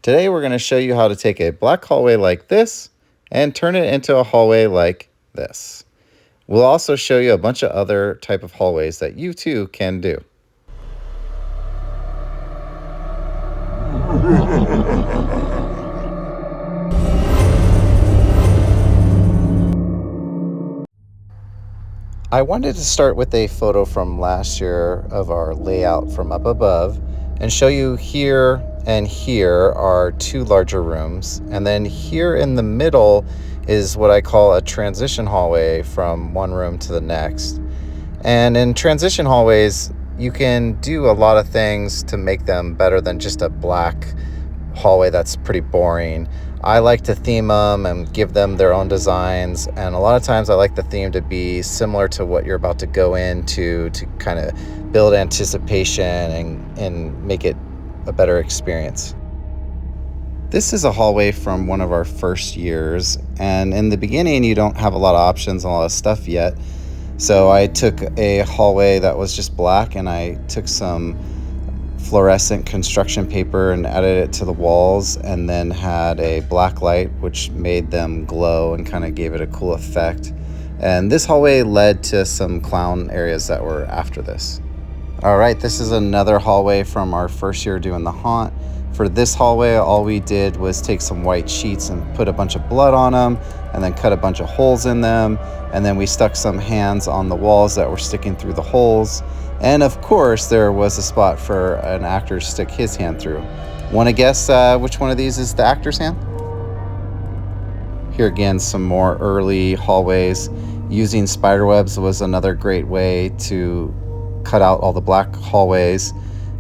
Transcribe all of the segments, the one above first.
Today we're going to show you how to take a black hallway like this and turn it into a hallway like this. We'll also show you a bunch of other type of hallways that you too can do. I wanted to start with a photo from last year of our layout from up above and show you here and here are two larger rooms, and then here in the middle is what I call a transition hallway from one room to the next. And in transition hallways, you can do a lot of things to make them better than just a black hallway that's pretty boring. I like to theme them and give them their own designs, and a lot of times I like the theme to be similar to what you're about to go into to kind of build anticipation and make it a better experience. This is a hallway from one of our first years, and in the beginning you don't have a lot of options and a lot of stuff yet. So I took a hallway that was just black and I took some fluorescent construction paper and added it to the walls, and then had a black light which made them glow and kind of gave it a cool effect. And this hallway led to some clown areas that were after this. All right, this is another hallway from our first year doing the haunt. For this hallway, all we did was take some white sheets and put a bunch of blood on them, and then cut a bunch of holes in them, and then we stuck some hands on the walls that were sticking through the holes. And of course, there was a spot for an actor to stick his hand through. Want to guess which one of these is the actor's hand? Here again, some more early hallways. Using spiderwebs was another great way to cut out all the black hallways.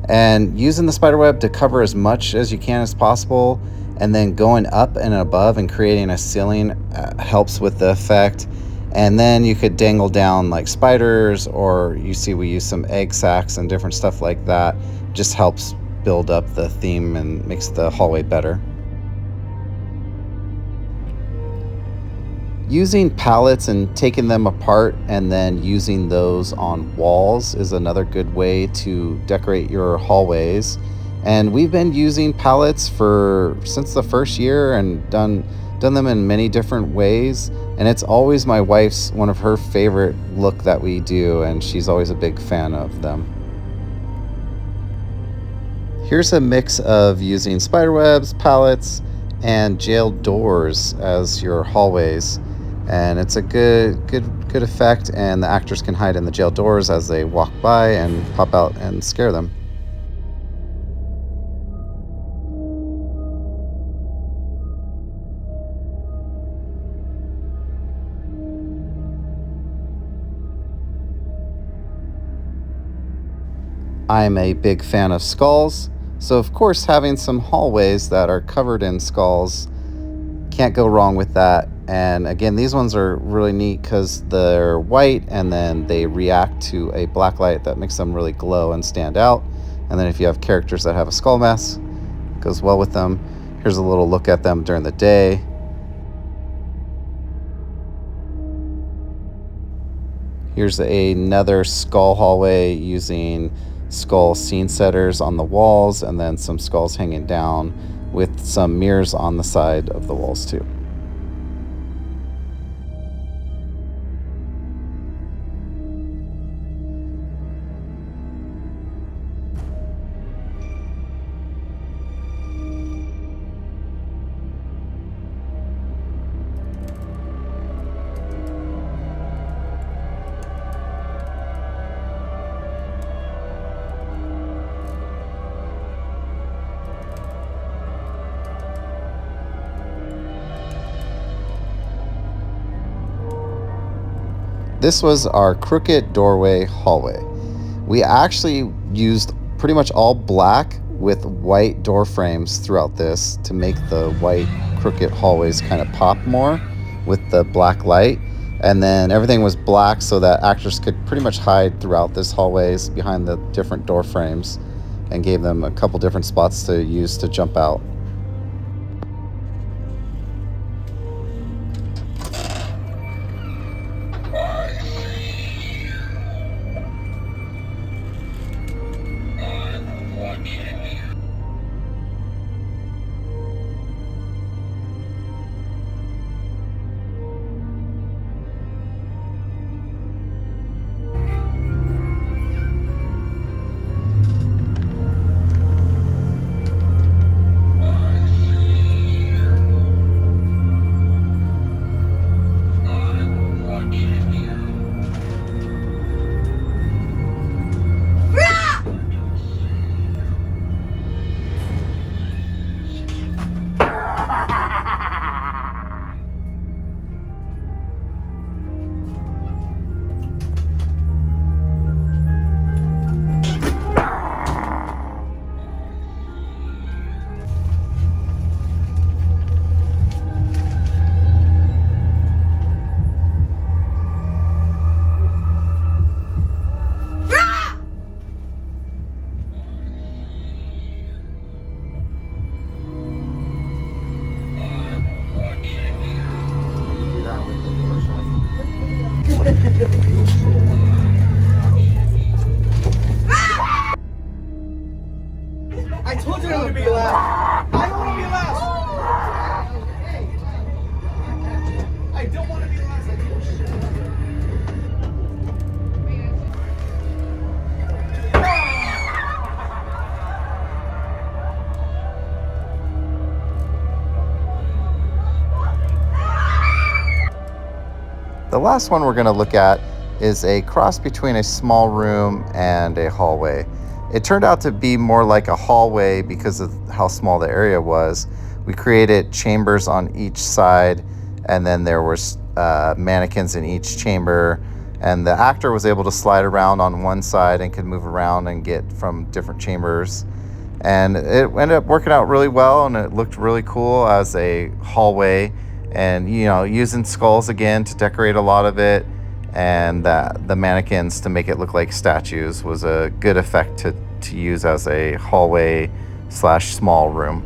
And using the spiderweb to cover as much as you can as possible, and then going up and above and creating a ceiling helps with the effect. And then you could dangle down like spiders, or you see we use some egg sacs and different stuff like that. Just helps build up the theme and makes the hallway better. Using pallets and taking them apart and then using those on walls is another good way to decorate your hallways. And we've been using pallets since the first year and done them in many different ways. And it's always my wife's one of her favorite look that we do, and she's always a big fan of them. Here's a mix of using spiderwebs, pallets, and jail doors as your hallways. And it's a good effect, and the actors can hide in the jail doors as they walk by and pop out and scare them. I'm a big fan of skulls, so of course having some hallways that are covered in skulls, can't go wrong with that. And again, these ones are really neat because they're white and then they react to a black light that makes them really glow and stand out. And then if you have characters that have a skull mask, it goes well with them. Here's a little look at them during the day. Here's another skull hallway using skull scene setters on the walls, and then some skulls hanging down with some mirrors on the side of the walls too. This was our crooked doorway hallway. We actually used pretty much all black with white door frames throughout this to make the white crooked hallways kind of pop more with the black light. And then everything was black so that actors could pretty much hide throughout this hallways behind the different door frames, and gave them a couple different spots to use to jump out. told you I don't want to be last. I don't want to be last. I don't want to be last. The last one we're going to look at is a cross between a small room and a hallway. It turned out to be more like a hallway because of how small the area was. We created chambers on each side, and then there was mannequins in each chamber, and the actor was able to slide around on one side and could move around and get from different chambers. And it ended up working out really well, and it looked really cool as a hallway. And, you know, using skulls again to decorate a lot of it, and the mannequins to make it look like statues was a good effect to use as a hallway / small room.